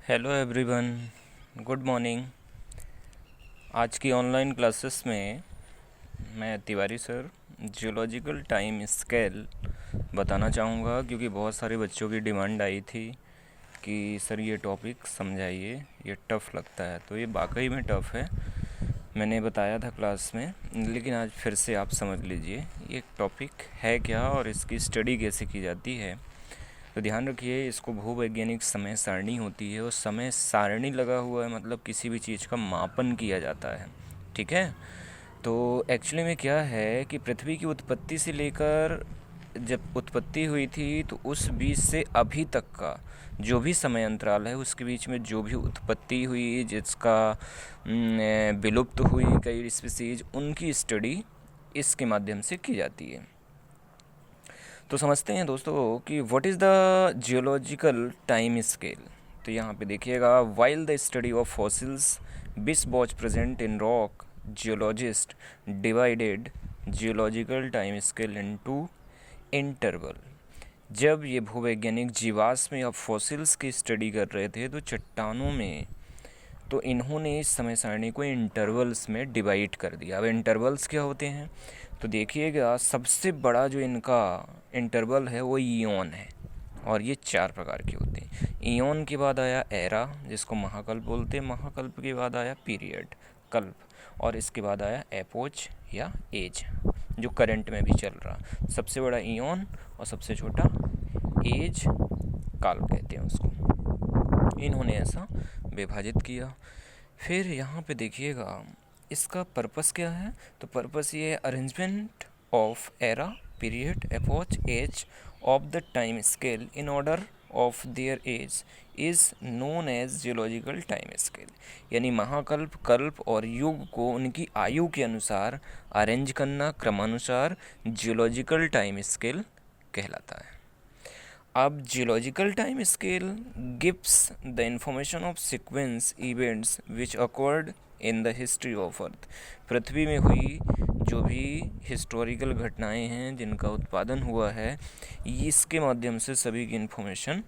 Hello everyone, good morning. आज की online classes में मैं Tiwari sir geological time scale बताना चाहूँगा, क्योंकि बहुत सारे बच्चों की डिमांड आई थी कि सर ये टॉपिक समझाइए, ये टफ़ लगता है। तो ये वाकई में टफ़ है, मैंने बताया था क्लास में, लेकिन आज फिर से आप समझ लीजिए ये टॉपिक है क्या और इसकी स्टडी कैसे की जाती है। तो ध्यान रखिए, इसको भूवैज्ञानिक समय सारणी होती है, और समय सारणी लगा हुआ है मतलब किसी भी चीज़ का मापन किया जाता है। ठीक है, तो एक्चुअली में क्या है कि पृथ्वी की उत्पत्ति से लेकर जब उत्पत्ति हुई थी तो उस बीच से अभी तक का जो भी समय अंतराल है, उसके बीच में जो भी उत्पत्ति हुई, जिसका विलुप्त हुई कई स्पीसीज, उनकी स्टडी इसके माध्यम से की जाती है। तो समझते हैं दोस्तों कि what is the geological time scale. तो यहाँ पे देखिएगा, while the study of fossils बिस वॉच present in rock, geologist divided geological time scale into interval. जब ये भूवैज्ञानिक जीवाश्म या फॉसिल्स की स्टडी कर रहे थे तो चट्टानों में, तो इन्होंने इस समय सारणी को इंटरवल्स में डिवाइड कर दिया। अब इंटरवल्स क्या होते हैं तो देखिएगा, सबसे बड़ा जो इनका इंटरवल है वो ईओन है, और ये 4 प्रकार के होते हैं। ईओन के बाद आया एरा, जिसको महाकल्प बोलते हैं। महाकल्प के बाद आया पीरियड, कल्प, और इसके बाद आया एपोच या एज, जो करंट में भी चल रहा। सबसे बड़ा ईओन और सबसे छोटा एज, काल कहते हैं उसको। इन्होंने ऐसा विभाजित किया। फिर यहाँ पे देखिएगा, इसका पर्पस क्या है, तो पर्पस ये है arrangement of era, period, epoch, age of the time scale in order of their age is known as geological time scale. यानी महाकल्प, कल्प और युग को उनकी आयु के अनुसार अरेंज करना क्रमानुसार जियोलॉजिकल टाइम स्केल कहलाता है। अब geological time scale gives the information of sequence events which accord in the history of earth. पृथ्वी में हुई जो भी हिस्टोरिकल घटनाएं हैं, जिनका उत्पादन हुआ है, इसके माध्यम से सभी की इन्फॉर्मेशन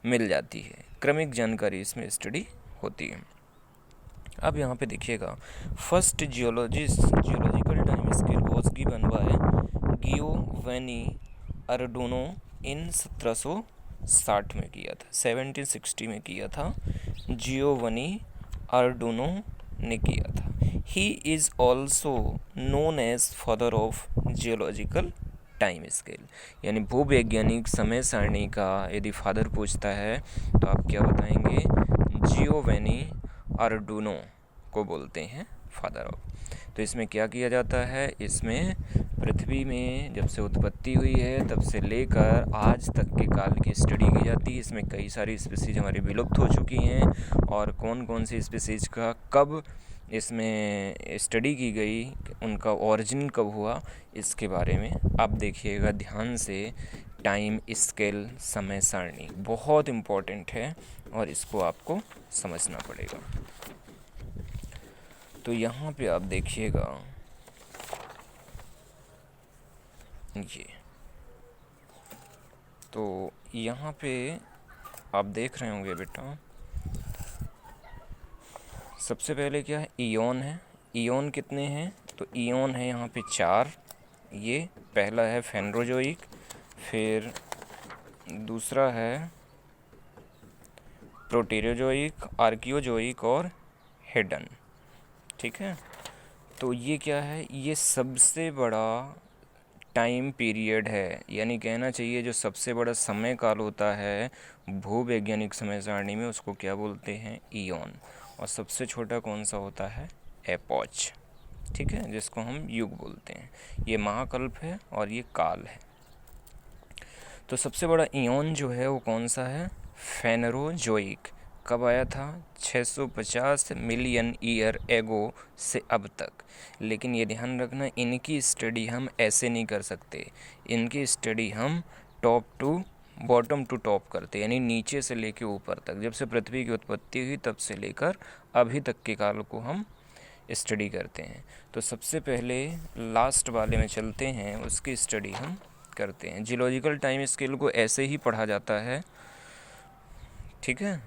मिल जाती है। क्रमिक जानकारी इसमें स्टडी होती है। अब यहाँ पे देखिएगा, first geological time scale was given by Giovanni Arduino in 1760 में किया था, 1760 में किया था, जियोवनी अर्डूनो ने किया था। He is also known as father of geological time scale. यानी भूवैज्ञानिक समय सारणी का यदि फादर पूछता है तो आप क्या बताएंगे, जियोवेनी अर्डूनो को बोलते हैं फादर ऑफ। तो इसमें क्या किया जाता है, इसमें पृथ्वी में जब से उत्पत्ति हुई है तब से लेकर आज तक के काल की स्टडी की जाती है। इसमें कई सारी स्पीसीज हमारी विलुप्त हो चुकी हैं, और कौन कौन सी स्पीसीज का कब इसमें स्टडी की गई, उनका ओरिजिन कब हुआ, इसके बारे में आप देखिएगा ध्यान से। टाइम स्केल समय सारणी बहुत इम्पोर्टेंट है और इसको आपको समझना पड़ेगा। तो यहाँ पे आप देखिएगा, ये तो यहाँ पे आप देख रहे होंगे बेटा, सबसे पहले क्या है, ईओन है। ईओन कितने हैं, तो ईओन है यहाँ पे 4। ये पहला है फेनरोजोइक, फिर दूसरा है प्रोटेरोजोइक, आर्कियोजोइक और हिडन। ठीक है, तो ये क्या है, ये सबसे बड़ा टाइम पीरियड है, यानी कहना चाहिए जो सबसे बड़ा समय काल होता है भूवैज्ञानिक समय सारणी में, उसको क्या बोलते हैं, ईओन। और सबसे छोटा कौन सा होता है, एपोच। ठीक है, जिसको हम युग बोलते हैं। ये महाकल्प है और ये काल है। तो सबसे बड़ा ईओन जो है वो कौन सा है, फेनरोजोइक। कब आया था, 650 मिलियन ईयर एगो से अब तक। लेकिन ये ध्यान रखना, इनकी स्टडी हम ऐसे नहीं कर सकते, इनकी स्टडी हम top to bottom to top करते, यानी नीचे से लेके ऊपर तक। जब से पृथ्वी की उत्पत्ति हुई तब से लेकर अभी तक के काल को हम स्टडी करते हैं। तो सबसे पहले लास्ट वाले में चलते हैं, उसकी स्टडी हम करते हैं। जियोलॉजिकल टाइम स्केल को ऐसे ही पढ़ा जाता है, ठीक है।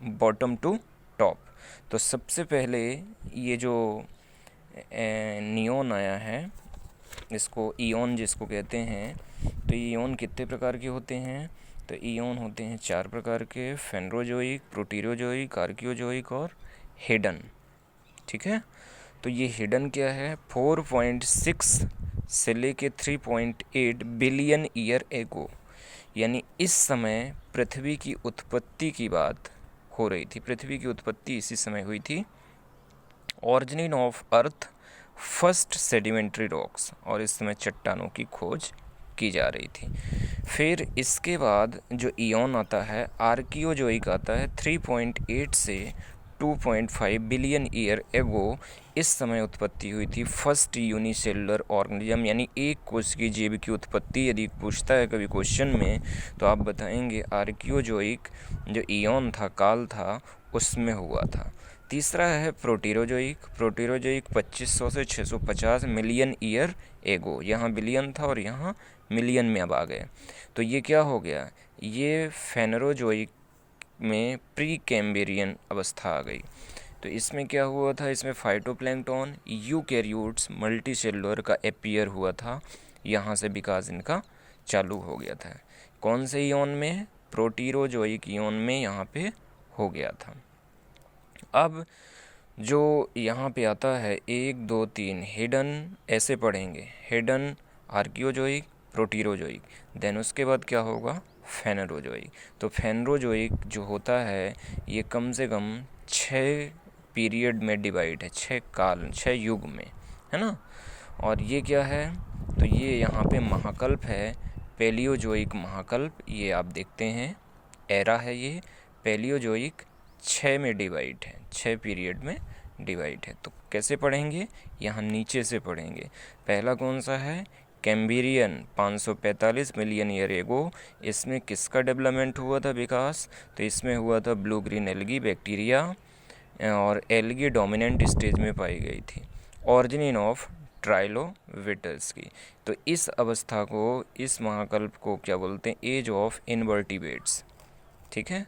Bottom to top. तो सबसे पहले ये जो नियोन आया है, इसको ईओन जिसको कहते हैं, तो ईओन कितने प्रकार के होते हैं? तो ईओन होते हैं 4 प्रकार के, फेनरोजोइक, प्रोटीरोजोइक, आर्कियोजोइक और हिडन। ठीक है, तो ये हिडन क्या है? 4.6 से लेके 3.8 बिलियन ईयर एगो, यानी इस समय पृथ्वी की उत्पत्ति की बात हो रही थी। पृथ्वी की उत्पत्ति इसी समय हुई थी। Origin of earth first sedimentary rocks, और इस समय चट्टानों की खोज की जा रही थी। फिर इसके बाद जो ईओन आता है, आर्कियोजोइक आता है 3.8 से 2.5 बिलियन ईयर एगो। इस समय उत्पत्ति हुई थी फर्स्ट यूनिसेलुलर ऑर्गेनिज्म, यानी एक कोशिकीय जीव की उत्पत्ति। यदि पूछता है कभी क्वेश्चन में तो आप बताएंगे आर्कियोजोइक जो ईओन था, काल था, उसमें हुआ था। तीसरा है प्रोटीरोजोइक। प्रोटीरोजोइक 2500 से 650 मिलियन ईयर एगो, यहाँ बिलियन था और यहाँ मिलियन में अब आ गए। तो ये क्या हो गया? ये फेनरोजोइक में प्री कैम्ब्रियन अवस्था आ गई। तो इसमें क्या हुआ था? इसमें फाइटोप्लैंक्टन, यूकैरियोट्स, मल्टीसेलुलर का एपियर हुआ था। यहाँ से विकास इनका चालू हो गया था। कौन से ईओन में? प्रोटीरोजोइक ईओन में यहाँ पे हो गया था। अब जो यहाँ पे आता है 1 2 3 हिडन, ऐसे पढ़ेंगे, हिडन, आर्कियोजोइक, प्रोटीरोजोइक, देन उसके बाद क्या होगा? फेनरोजोइक। तो फेनरोजोइक जो होता है ये कम से कम 6 पीरियड में डिवाइड है, 6 काल, 6 युग में, है ना। और ये क्या है? तो ये यहाँ पे महाकल्प है, पैलियोजोइक महाकल्प, ये आप देखते हैं एरा है ये। पैलियोजोइक 6 में डिवाइड है, 6 पीरियड में डिवाइड है। तो कैसे पढ़ेंगे? यहाँ नीचे से पढ़ेंगे। पहला कौन सा है? Cambrian 545 million year ago. इसमें किसका डेवलपमेंट हुआ था, विकास? तो इसमें हुआ था ब्लू ग्रीन एल्गी, बैक्टीरिया, और एल्गी डोमिनेंट स्टेज में पाई गई थी। ऑरिजिन ऑफ ट्राइलोविटस की। तो इस अवस्था को, इस महाकल्प को क्या बोलते हैं? Age of invertebrates. ठीक है।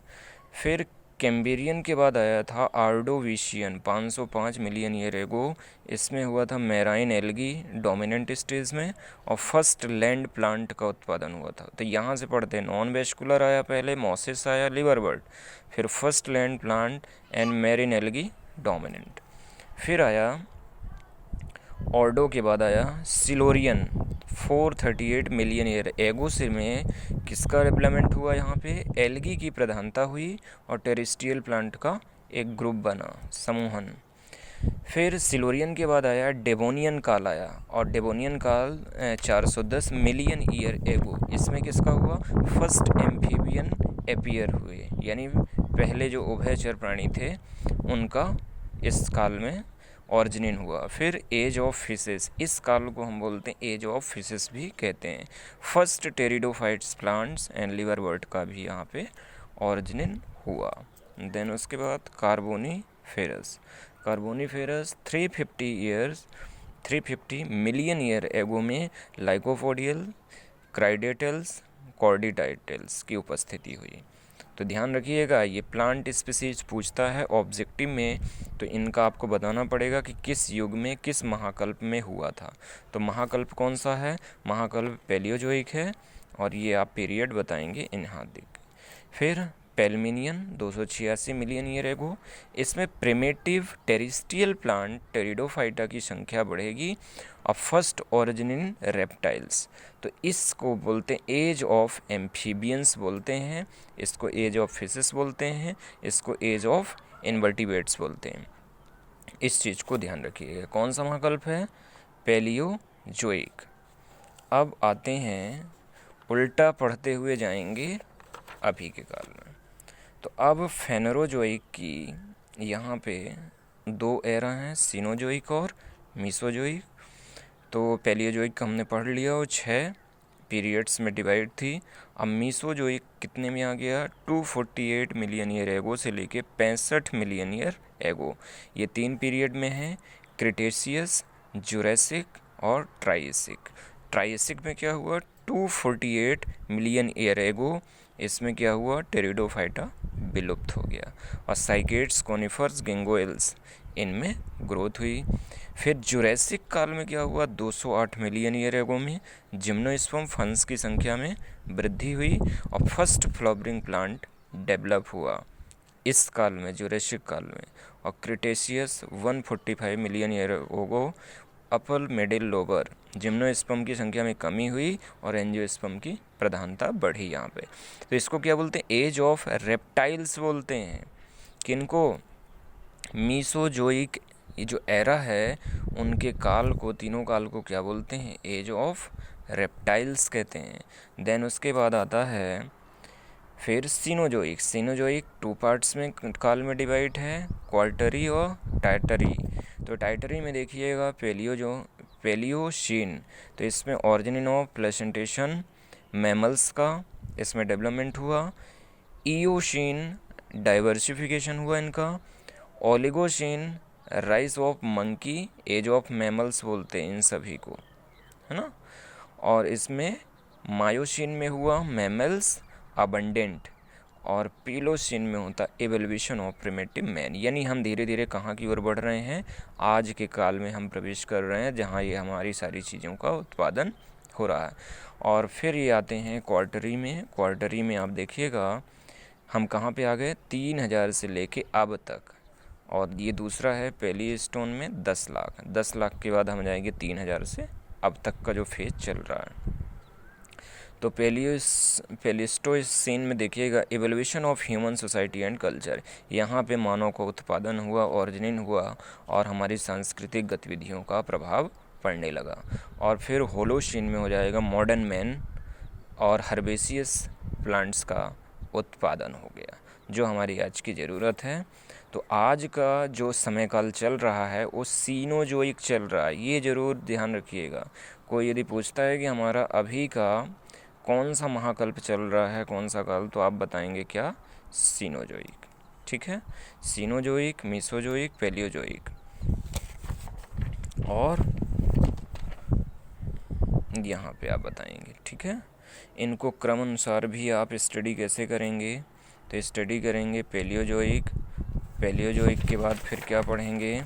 फिर कैम्ब्रियन के बाद आया था आर्डोविशियन 505 मिलियन ईयर एगो। इसमें हुआ था मैराइन एल्गी डोमिनेंट स्टेज में, और फर्स्ट लैंड प्लांट का उत्पादन हुआ था। तो यहाँ से पढ़ते हैं, नॉन वेस्कुलर आया पहले, मॉसिस आया, लिवरबर्ट, फिर first land plant and marine algae dominant. फिर आया ऑर्डो के बाद आया सिलोरियन 438 मिलियन ईयर एगो से में किसका डेवलपमेंट हुआ? यहाँ पे एल्गी की प्रधानता हुई और टेरेस्ट्रियल प्लांट का एक ग्रुप बना, समूहन। फिर सिलोरियन के बाद आया डेवोनियन काल आया, और डेवोनियन काल 410 मिलियन ईयर एगो। इसमें किसका हुआ? फर्स्ट एम्फीबियन एपियर हुए, यानी पहले जो उभयचर प्राणी थे उनका इस काल में ऑरिजिन हुआ। फिर एज ऑफ फिशेस, इस काल को हम बोलते हैं एज ऑफ फिशेस भी कहते हैं। First pteridophytes plants and liverwort का भी यहाँ पे ऑरिजिन हुआ। देन उसके बाद Carboniferous. Carboniferous 350 million year ago में लाइकोपोडियल, क्राइडेटल्स, कॉर्डिडाइटल्स की उपस्थिति हुई। तो ध्यान रखिएगा, ये प्लांट स्पीसीज पूछता है ऑब्जेक्टिव में, तो इनका आपको बताना पड़ेगा कि किस युग में, किस महाकल्प में हुआ था। तो महाकल्प कौन सा है? महाकल्प पैलियोजोइक है, और ये आप पीरियड बताएंगे यहाँ देख। फिर पेल्मिनियन 286 मिलियन ईयर एगो। इसमें प्रिमेटिव टेरेस्ट्रियल प्लांट टेरिडोफाइटा की संख्या बढ़ेगी, और फर्स्ट ऑरिजिन इन रेप्टाइल्स। तो इसको बोलते हैं एज ऑफ एम्फीबियंस बोलते हैं, इसको एज ऑफ फिशेस बोलते हैं, इसको एज ऑफ इनवर्टिब्रेट्स बोलते हैं। इस चीज़ को ध्यान रखिएगा। कौन सा महाकल्प है? पैलियोजोइक। अब आते हैं, उल्टा पढ़ते हुए जाएंगे अभी के काल में। तो अब फेनरोजोइक की यहाँ पे 2 एरा हैं, सीनोजोइक और मीसोजोइक। तो पैलियोजोइक का हमने पढ़ लिया, और 6 पीरियड्स में डिवाइड थी। अब मीसोजोइक कितने में आ गया? 248 मिलियन ईयर एगो से लेके 65 मिलियन ईयर एगो। ये 3 पीरियड में है, क्रिटेशियस, जुरासिक और ट्राइसिक। ट्राइसिक में क्या हुआ? 248 मिलियन ईयर एगो। इसमें क्या हुआ, टेरिडोफाइटा विलुप्त हो गया। और साइकेड्स, कॉनिफर्स, गिंगोएल्स, इनमें ग्रोथ हुई। फिर जुरैसिक काल में क्या हुआ, 208 मिलियन ईयर एगो में जिम्नोस्पर्म फंस की संख्या में वृद्धि हुई और फर्स्ट फ्लावरिंग प्लांट डेवलप हुआ इस काल में, जुरैसिक काल में। और Cretaceous 145 million year ago upper middle lower gymnosperm की संख्या में कमी हुई और एंजियोस्पर्म की प्रधानता बढ़ी यहाँ पे। तो इसको क्या बोलते हैं, एज ऑफ रेप्टाइल्स बोलते हैं। किनको, मीसोजोइक जो एरा है उनके काल को, तीनों काल को क्या बोलते हैं, एज ऑफ रेप्टाइल्स कहते हैं। देन उसके बाद आता है फिर सीनोजोइक। सीनोजोइक 2 पार्ट्स में काल में डिवाइड है, क्वार्टरी और टाइटरी। तो टाइटरी में देखिएगा पेलियोशीन, तो इसमें ऑरिजिन ऑफ प्लेसेंटेशन मैमल्स का इसमें डेवलपमेंट हुआ। इयोशीन डाइवर्सिफिकेशन हुआ इनका। Oligocene rise of monkey, age of mammals बोलते हैं इन सभी को, है ना। और इसमें मायोशीन में हुआ मैमल्स अबंडेंट और पीलोसीन में होता एवोल्यूशन ऑफ प्रिमिटिव मैन। यानी हम धीरे धीरे कहाँ की ओर बढ़ रहे हैं, आज के काल में हम प्रवेश कर रहे हैं जहाँ ये हमारी सारी चीज़ों का उत्पादन हो रहा है। और फिर ये आते हैं क्वार्टरी में। क्वार्टरी में आप देखिएगा हम कहाँ पे आ गए, 3000 से लेके अब तक। और ये दूसरा है पेलियोस्टोन में 10 लाख। 10 लाख के बाद हम जाएंगे 3000 से अब तक का जो फेज चल रहा है। तो पेलिस्टोसीन में देखिएगा evolution of human society and culture. यहाँ पे मानव का उत्पादन हुआ, ऑरिजिन हुआ और हमारी सांस्कृतिक गतिविधियों का प्रभाव पड़ने लगा। और फिर होलोशीन में हो जाएगा मॉडर्न मैन और हर्बेसियस प्लांट्स का उत्पादन हो गया, जो हमारी आज की ज़रूरत है। तो आज का जो समय काल चल रहा है वो सीनोजोइक चल रहा है, ये ज़रूर ध्यान रखिएगा। कोई यदि पूछता है कि हमारा अभी का कौन सा महाकल्प चल रहा है, कौन सा काल, तो आप बताएंगे क्या, सीनोजोइक। ठीक है, सीनोजोइक, मीसोजोइक, पेलियोजोइक। और यहाँ पे आप बताएंगे, ठीक है। इनको क्रम अनुसार भी आप स्टडी कैसे करेंगे, तो स्टडी करेंगे पेलियोजोइक। पेलियोजोइक के बाद फिर क्या पढ़ेंगे,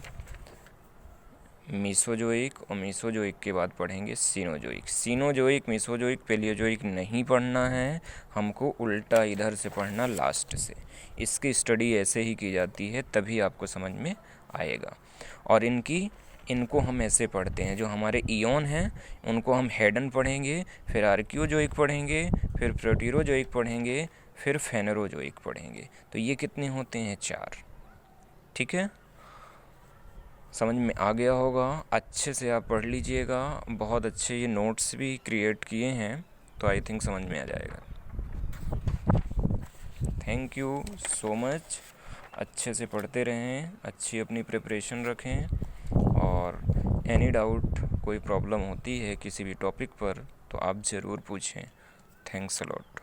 मीसोजोइक, और मीसोजोइक के बाद पढ़ेंगे सीनोजोइक। सीनोजोइक, मीसोजोइक, पेलियोजोइक नहीं पढ़ना है हमको, उल्टा इधर से पढ़ना लास्ट से। इसकी स्टडी ऐसे ही की जाती है, तभी आपको समझ में आएगा। और इनको हम ऐसे पढ़ते हैं, जो हमारे इयोन हैं उनको हम हेडन पढ़ेंगे, फिर आर्कियोजोइक पढ़ेंगे, फिर प्रोटीरोजोइक पढ़ेंगे, फिर फेनरोजोइक पढ़ेंगे। तो ये कितने होते हैं, 4। ठीक है, समझ में आ गया होगा। अच्छे से आप पढ़ लीजिएगा, बहुत अच्छे ये नोट्स भी क्रिएट किए हैं, तो आई थिंक समझ में आ जाएगा। Thank you so much. अच्छे से पढ़ते रहें, अच्छी अपनी प्रिपरेशन रखें, और एनी डाउट, कोई प्रॉब्लम होती है किसी भी टॉपिक पर तो आप ज़रूर पूछें। Thanks a lot.